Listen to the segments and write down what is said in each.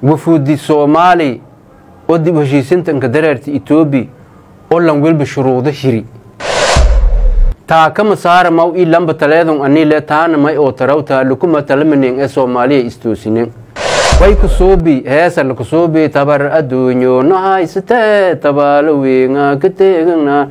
وفود الصومالي ودي بهشيسنت انك دررت إثيوبي أولن ويل بشروط شري تا كم صار مو إلا بتلاذون أني لا تان ما أوتروتا لكم تلمنين الصومالية استوسينين ويكسوبي هذا الكسوبي تبر الدنيا نهاي ستة تبالوينا كتيرنا.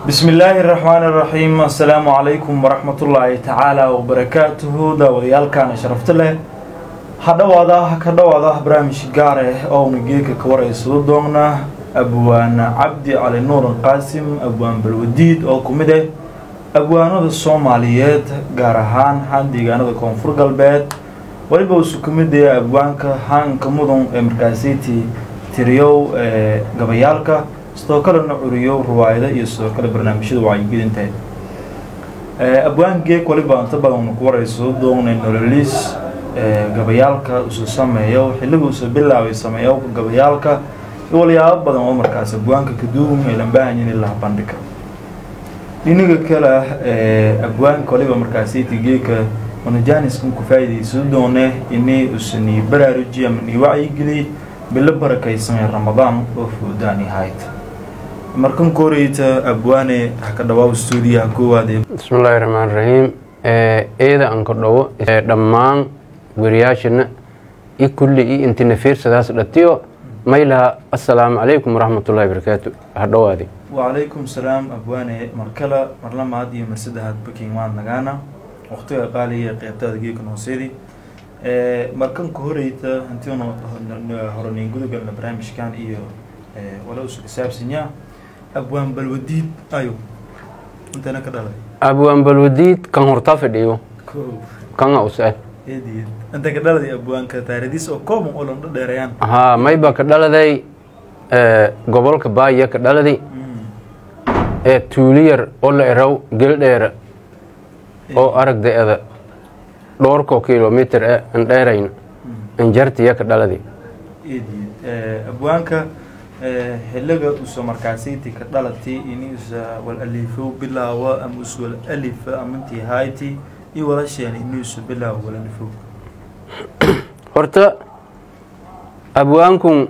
بسم الله الرحمن الرحيم. السلام عليكم ورحمة الله تعالى وبركاته. دوليال كان شرفت له هذا كذا برامج جاره أو نجيك كوريس ودونا أبوان عبدي على نور القاسم أبوان بالوديد أو كوميدي أبوان الصوماليات جارهان هندي جانا الكونفور قلبات ولبوا سكوميدي أبوانك هان كمودون مركزيتي تريو جبيالك استوكل نعوريو رواية يستوكل برنامج وعي جدًا. أبوان جيك ولبوا انتبهوا نكوريس ودونا نورليس gabayaalka usu sameeyo xilligu usu bilaaw sameeyo gabayaalka waliyaab badan oo markaas abwaanka ka duum ee lambahan in la bandhigo diniga kala abwaanka waliba markaas tigeeka wana jaanis ku faa'iideyso doone inay usni baraarujiya min wacyi geli bil barakaysan Ramadan oo fuudaani hayt markan kooreyta abwaane ka dhawaw stuudiyaha koowaad. Bismillahir Rahmanir Rahim. Eeda aan ka dhawo dhammaan ورياشنا يكل أنت نفير سداس لتيو ميلها السلام عليكم ورحمة الله وبركاته هذا وعليكم السلام أبواني مركلا مرلما هذه مرسدة هاد بكين وان نجانا وقتها قالي قيادة دقيقة نوصيدي مركن كهوريتا أنتيون هرنين جودو قلنا برامج كان إيو ولا ساب سنيا أبوان بالوديد أيو أنت أنا كذا أبوان بالوديد كان مرتفع إيو كان أوسع أنت كذا لدي أبوان كتارديس أو كم أولن دريان ما يبقى كذا لدي قبل كباية كذا لدي تولير ولا إراو جلدير أو أرك ده هذا دوركو كيلومتر أن دايرين إنجرت يا كذا لدي أبوان ك هلقة أسمر كاسيتي كذا لدي إني أس والألفو بلا وأم أس والألف أمنتي هايتي ولا شيء يعني نيوس بلا ولا نفوق. هرتا أبوانكم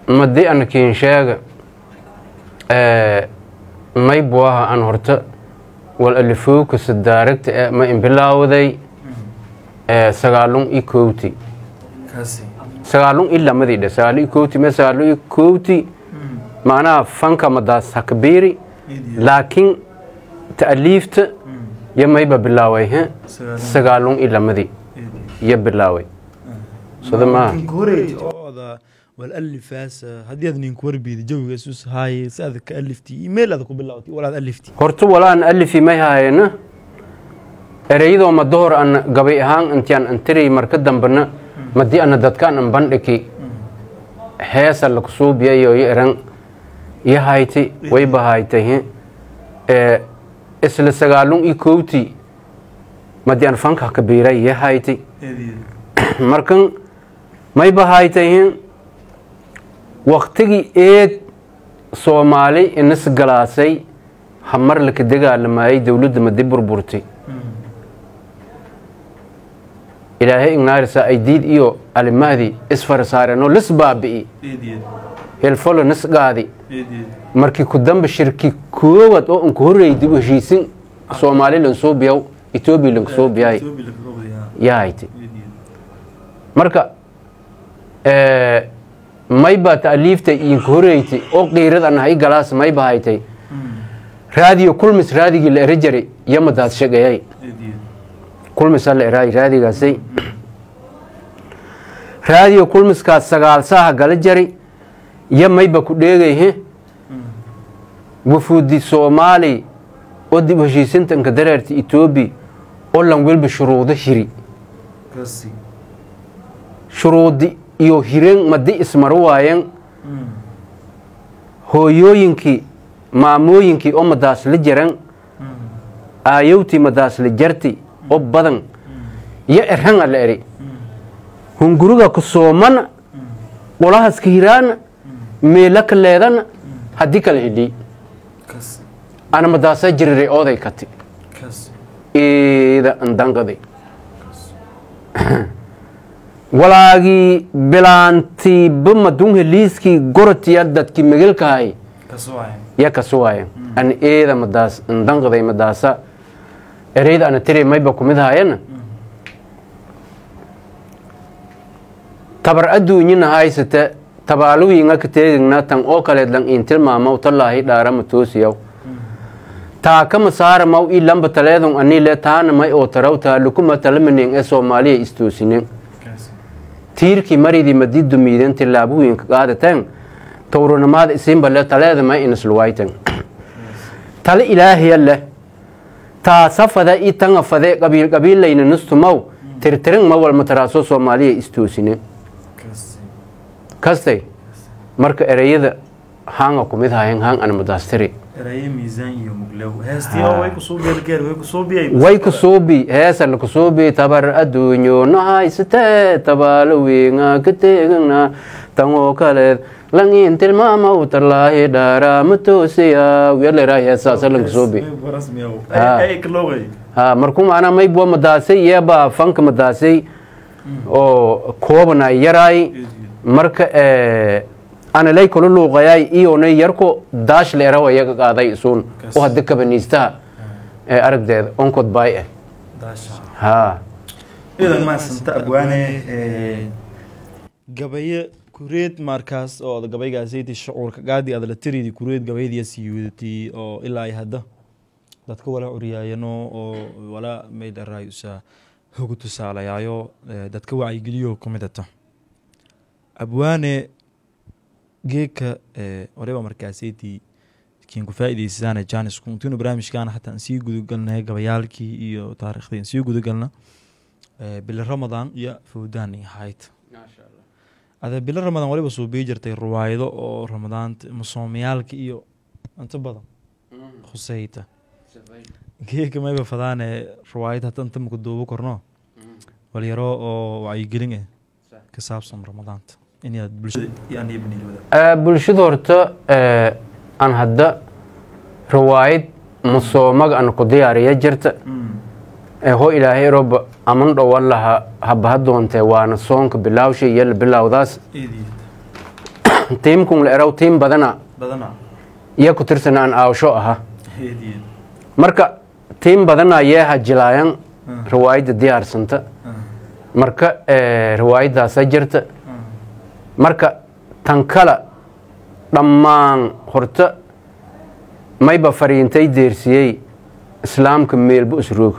مدي أنا كينشاق ما يبواها أن هرتا والألفوك السداركت ما إن بلا وذي سقالون إيكوتي. كاسي. سقالون إلا مدي ده سقالون إيكوتي ما سقالون إيكوتي معناه فانكا مداس كبيري لكن تأليفت يما يبى باللاوي سقالون إلا مذي يبلاوي صدق ما كوريج هذا والألف هذه أذن كور بيد جو يسوس هاي سأذك ألفتي إيميل هذا كبلاوتي ولا ألفتي هرتو ولا أن ألفي ما هاي أنا أريدو ما الظهر أن قبي هان أنتيان أنتري مركدم بنا مدي أنا دت كان أن بندكي هيس الكسوب يو يرن يهايتي ويبه هايتي isla sagaalun ikooti madiyaan fanka kabiiray yahayti markan may bahaytayn waqtigi eed Soomaali inas galaasay hamar la ka dagaalamay dawladda madi burburtay ilaahay ingaarisa ay diid iyo almaadi isfar saarano lisbaabi الفلو نسقادي مركي قدام شركي كوات أو إنك هريدي وشيسين سومالي لنصوب ياو إثيوبي لنصوب ياي يايتي مركا ما يبى تأليف إنك هريدي أو غيرت أنا هاي جلاس ما يبى هايتي راديو كل مس راديو اللي رجري يوم دات شجعي كل مثال راديو قاسي راديو كل مس كاس سجال ساها قال يما يبقى كديجيه وفود الصومالي ودي بهشيسنت انك دررت إثيوبي أولن ويل بشروط شري كسي شروط يو هيرين مدي اسمرواين هو يوينكي ماموينكي أو مداس لجرن آيوتي مداس لجرتي أو بدن يا إرهن على إري هنقولك كصومان ولا هسكيران ميلك ليران هديك الهدي أنا مدرسة جري أودي كتي إذا أندان قدي walaagii bilaantii bamadun heliiskii gortiya dadkii megelkahay ya kasuwayan an eeda madaas danqaday madaasa ereyda ana tiri mayba kumid haayana tabar adduunyina haysata tabaaluwiinga ka teegigna tan oo kaleed lan intilmaamaw tallaahi dhaarama toosiyaw taa kama saara maw ii lamba taleedun anii le taana may oo tarawtaa lukuma talamanin ee soomaaliya istoosinin tiirkii maridii madiidu miiden tilaabuwiinka qaadateen towranamaada isiinba le taleeda may inisluwayten tale ilaahiya leh taa safada ii tanga fade qabiilayna nustumaw tirtirin ma walmataraaso soomaaliya istoosinin kastay marka ereyada haanga kumid hayan haan ana madaastiri eraye miisaan iyo muglow heestiyo way ku soo beelgeer way ku soo bi heesa la ku soo bi tabar adduunyo nahaysate tabaluwiinga ka teegna tango kale langin tilmaama u tarlaahi dhaara matoosiya weelera heesa salan ku soo bi ay kloway markuu maana may boo madaasay yaba fanka madaasay oo koobna yaray marka ana lay kula luuqayay iyona yarko daash leera wayaga qaaday isuun oo hadda kabaniistaha aragdeeda onkod baay idan ma santa abwaane gabaye kureed markaas oo gabaygaasaydi shucuurka gaadi aad la tiridi kureed gabaydiya siyuudati oo ilaa hadda dadka wala uriyayano oo wala meyd raayusa hogu tusaalayaayo dadka wacyigeliyo kumidata abwaane geeka wariba markaasaytii kiin ku faa'iideysana Janice kuntiino barnaamijkan hatta aan sii gudugalnay gabayaalkii iyo taariikhdii sii gudugalna bil Ramadan iyo Fawdani hayt maasha Allah ada bil Ramadan waliba soo beejirtay ruwaayado oo Ramadan musoomiyaalka iyo inta badan khusayta geeka ma bafadaan ruwaayada tan ku doobo korno wal yaro oo wacyigelin ka saabsan Ramadan إني بلشة يعني ابني الوذا. بلشة دورته أن هذا رواية مصومك أن قديارية جرت هو إلهي رب أمن والله هبهدون توانا صونك بلاوشي يل بلاو داس. تيمكم لأرو تيم بدنا. يا كترسنا أن أوشوها. مركا تيم بدنا ياه جلايان رواية ديار سنت. مركا رواية داس جرت. marka tan kala dhammaan horta mayba fariintay deersiyey islaamka meelba isroog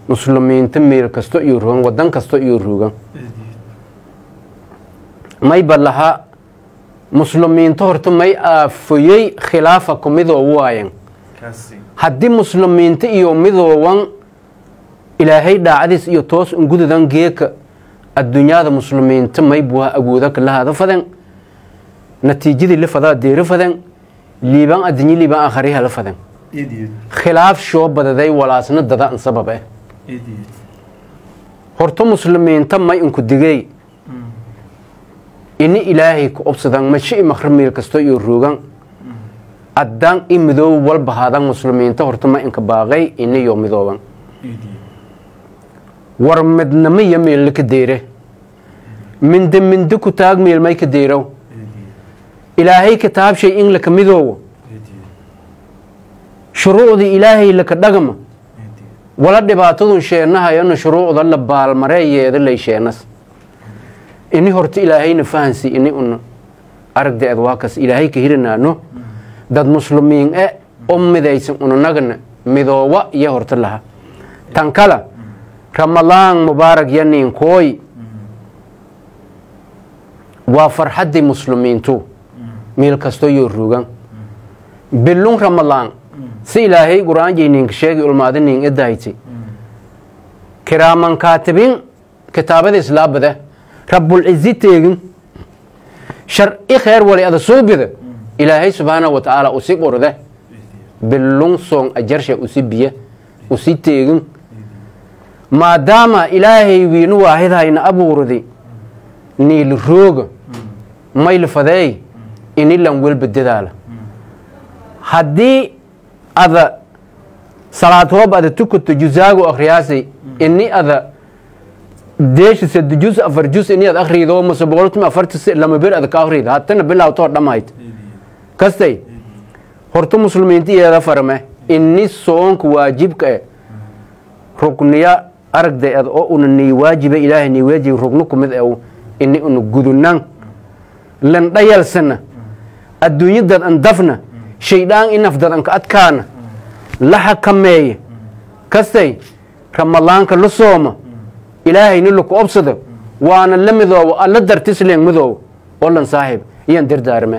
muslimiinta meel kasto iyo rogan wadan kasto iyo rogan mayba laha muslimiinta horta may aafuyey khilaafa kumidoo waayan haddii muslimiinta iyo midoowan ilaahay dhaacadiis iyo toos ungududan geeka الدنيا المسلمين تم يبوها أجودك لها هذا فدن نتيجة اللي فدا دير فدن ليبان الدنيا ليبان آخرها لفدن خلاف شو بدأ ذي ولا سنة ده أن سببه هرتو مسلمين تم ما ينكد دقي إني إلهي كأبصدان مشي مخرمي الكستو يروجان الدان إمدو والبهذا مسلمين تهرتو ما ينك باغي إني يوم مدوان ورمدنا مية ميل لك ديره من دكو تاج ميل ما يكديرو إلهي كتاب شيء إن لك مذو شروط إلهي لك دقم ولا دبعتون شيء نها ين شروط ضل بالمرية ذل شيء ناس إني هرت إلهي نفانسي إني أن أرد أدواكس إلهي كهيرنا نو داد مسلمين ذيس أن نجن مذو يهرت لها تنكلا رمضان مبارك ينين كوي وفرحة مسلمين تو ميل كستو يروغان بلون رمضان سيلاهي قرآن جينين كشيك المادنين إدايتي كرامان كاتبين كتابة الإسلام بده رب العزة تيغن شرعي خير ولي هذا صوب بده إلهي سبحانه وتعالى أسيق ورده بلون صون أجرش أسيب بيه أسيب تيغن ما دام إلهي وينو واحد هاين أبو ردي نيل روغ ما يلفذي إني لم ول بدداله هدي هذا صلاة وب هذا تكت جزاء أخرياسي إني هذا deesh sad juz afar juz in aad akhrido masaboolat ma afartis lama bir aad ka akhrido hatana bilaw toor dhamayd kastay horta muslimiinta iyada farme inni soonku waajibka rukniya aragday ad oo unni waajiba ilaahay ni waajib ruknu kumid ee inni unu gudunan lan dayalsana adduunyada an dafna shaydaan inafdad an ka adkaana la xakameeye kastay ramadaanka la sooma ilaahay ni lagu obsado waana la midoobo alla dartisleen midoobo oo lan saaxiib iyan dirdaarme